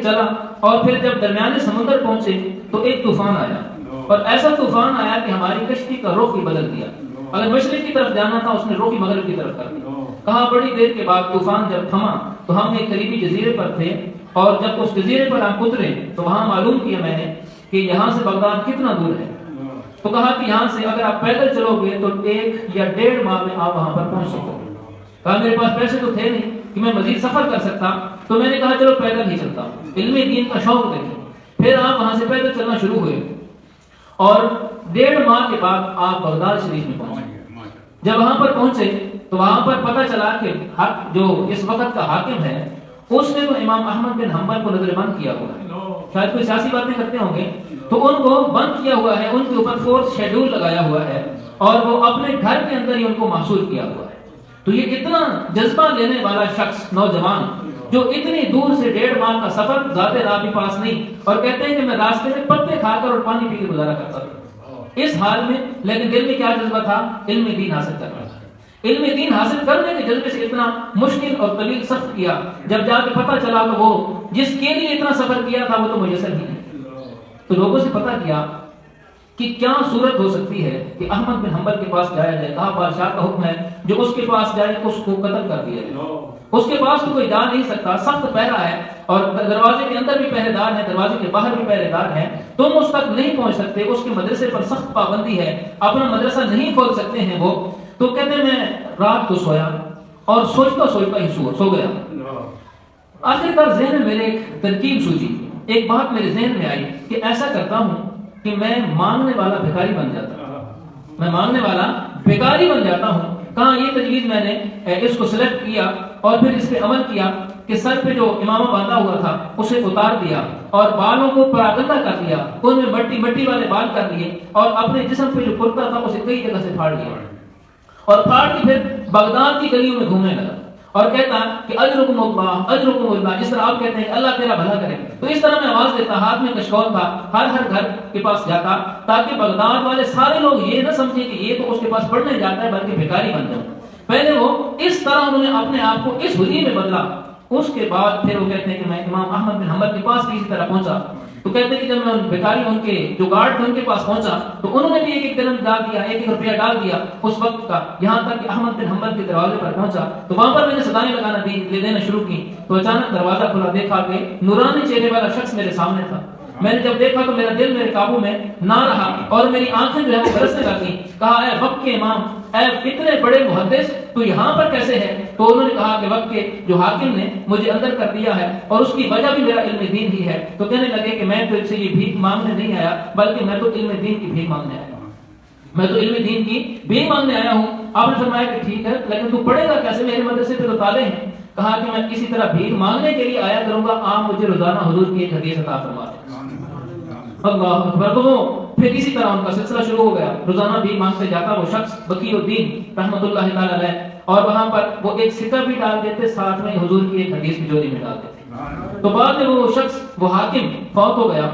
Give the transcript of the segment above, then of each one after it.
کے چلا اور پھر جب درمیان سمندر پہنچے تو ایک طوفان آیا، اور ایسا طوفان آیا کہ ہماری کشتی کا رخ ہی بدل دیا۔ اگر مشرق کی طرف جانا تھا اس نے رخ ہی مغرب کی طرف کر دیا۔ کہا بڑی دیر کے بعد طوفان جب تھما تو ہم ایک قریبی جزیرے پر تھے، اور جب اس جزیرے پر ہم اترے تو وہاں معلوم کیا میں نے کہ یہاں سے بغداد کتنا دور ہے۔ تو کہا کہ یہاں سے اگر آپ پیدل چلو گے تو 1 یا 1.5 ماہ میں آپ وہاں پر پہنچ سکو گے۔ کہا میرے پاس پیسے تو تھے نہیں کہ میں مزید سفر کر سکتا، تو میں نے کہا چلو پیدل ہی چلتا ہوں، علم دین کا شوق دیکھیں۔ پھر آپ وہاں سے پیدل چلنا شروع ہوئے اور 1.5 ماہ کے بعد آپ بغداد شریف میں پہنچے۔ جب وہاں پر پہنچے تو وہاں پر پتہ چلا کہ جو اس وقت کا حاکم ہے اس نے تو امام احمد بن حنبل کو نظر بند کیا ہوا ہے، شاید کوئی سیاسی باتیں کرتے ہوں گے تو ان کو بند کیا ہوا ہے، ان کے اوپر فورس شیڈول لگایا ہوا ہے اور وہ اپنے گھر کے اندر ہی ان کو محصور کیا ہوا ہے۔ تو یہ اتنا جذبہ لینے والا شخص، نوجوان جو اتنی دور سے 1.5 ماہ کا سفر، ذات راہ بھی پاس نہیں، اور کہتے ہیں کہ میں راستے میں پتے کھا کر اور پانی پی کے گزارا کرتا تھا اس حال میں، لیکن دل میں کیا جذبہ تھا؟ علم دین حاصل کرنا۔ علم دین حاصل کرنے کے جذبے سے اتنا مشکل اور طویل سفر کیا، جب جا کے پتہ چلا تو وہ جس کے لیے اتنا سفر کیا تھا وہ تو میسر ہی نہیں۔ تو لوگوں سے پتہ کیا کہ کیا صورت ہو سکتی ہے کہ احمد بن حنبل کے پاس جایا جائے۔ کہا بادشاہ کا حکم ہے جو اس کے پاس جائے اس کو قتل کر دیا جائے، اس کے پاس تو کوئی جا نہیں سکتا، سخت پہرا ہے اور دروازے کے اندر بھی پہرے دار ہیں، دروازے کے باہر بھی پہرے دار ہیں، تم اس تک نہیں پہنچ سکتے، اس کے مدرسے پر سخت پابندی ہے، اپنا مدرسہ نہیں کھول سکتے ہیں وہ۔ تو کہتے میں رات کو سویا اور سوچتا سوچتا ہی سو گیا۔ آخر کار ذہن میں میرے ایک ترکیب سوچی، ایک بات میرے ذہن میں آئی کہ ایسا کرتا ہوں کہ میں مانگنے والا بھکاری بن جاتا ہوں، میں مانگنے والا بھکاری بن جاتا ہوں۔ کہاں یہ تجویز میں نے اس کو سلیکٹ کیا اور پھر اس پہ عمل کیا کہ سر پہ جو امامہ باندھا ہوا تھا اسے اتار دیا اور بالوں کو پراگندہ کر دیا، ان میں مٹی والے بال کر لیے، اور اپنے جسم پہ جو کرتا تھا اسے کئی جگہ سے پھاڑ لیا اور پھاڑ کے پھر بغداد کی گلیوں میں گھومنے لگا اور کہتا کہ اجرکم اللہ، جس طرح آپ کہتے ہیں اللہ تیرا بھلا کرے، تو اس طرح میں آواز دیتا، ہاتھ میں کشکول تھا، ہر گھر کے پاس جاتا تاکہ بغداد والے سارے لوگ یہ نہ سمجھیں کہ یہ تو اس کے پاس پڑھنے جاتا ہے بلکہ بھکاری بن جاؤں۔ پہلے وہ اس طرح انہوں نے اپنے آپ کو اس حلیے میں بدلا۔ اس کے بعد پھر وہ کہتے ہیں کہ میں امام احمد بن حنبل کے پاس بھی اسی طرح پہنچا، تو کہتے ہیں کہ جب میں ان بھکاری ان کے جو گارڈ تھے ان کے پاس پہنچا تو انہوں نے بھی ایک درہم ڈال دیا، 1 روپیہ ڈال دیا اس وقت کا، یہاں تک کہ احمد بن حنبل کے دروازے پر پہنچا تو وہاں پر میں نے صدائیں لگانا دینا شروع کی، تو اچانک دروازہ کھلا، دیکھا کہ نورانی چہرے والا شخص میرے سامنے تھا۔ میں نے جب دیکھا تو میرا دل میرے قابو میں نہ رہا اور میری آنکھیں جو ہے وہ برسنے لگی۔ کہا اے وقت کے امام، اے اتنے بڑے محدث، تو یہاں پر کیسے ہے؟ تو انہوں نے کہا کہ وقت کے جو حاکم نے مجھے اندر کر دیا ہے اور اس کی وجہ بھی میرا علم دین ہی ہے۔ تو کہنے لگے کہ میں تو اس سے یہ بھیک مانگنے نہیں آیا بلکہ میں تو علم دین کی بھیک مانگنے آیا ہوں، میں تو علم دین کی بھیک مانگنے آیا ہوں۔ آپ نے فرمایا کہ ٹھیک ہے لیکن تو پڑھے گا کیسے؟ میرے مدرسے پہ تو تالے ہیں۔ کہا کہ میں اسی طرح بھیک مانگنے کے لیے آیا کروں گا، آپ مجھے روزانہ حضور کی ایک حدیث عطا فرما دیں۔ اللہ اکبر۔ تو پھر اسی طرح ان کا سلسلہ شروع ہو گیا، روزانہ بھی مانگتے جاتا وہ شخص بقی الدین رحمۃ اللہ تعالی علیہ، اور وہاں پر وہ ایک سکہ بھی ڈال دیتے، ساتھ میں حضور کی ایک حدیث بھی جوڑی میں ڈال دیتے۔ تو بعد میں وہ شخص، وہ حاکم فوت ہو گیا،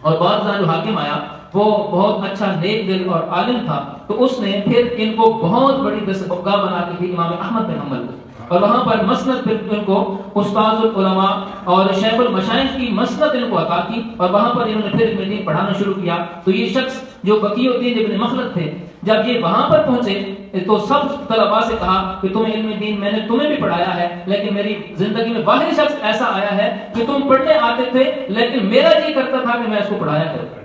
اور بعد جو حاکم آیا وہ بہت اچھا نیک دل اور عالم تھا، تو اس نے پھر ان کو بہت بڑی دستگاہ بنا کے دی امام احمد بن حنبل، اور وہاں پر مسند پھر ان کو استاد العلماء اور شیخ المشائخ کی مسند ان کو عطا کی، اور وہاں پر انہوں نے پھر علم دین پڑھانا شروع کیا۔ تو یہ شخص جو بقی الدین ابن مخلد تھے، جب یہ وہاں پر پہنچے تو سب طلباء سے کہا کہ تمہیں علم دین میں نے تمہیں بھی پڑھایا ہے، لیکن میری زندگی میں واحد شخص ایسا آیا ہے کہ تم پڑھنے آتے تھے لیکن میرا جی کرتا تھا کہ میں اس کو پڑھایا کروں۔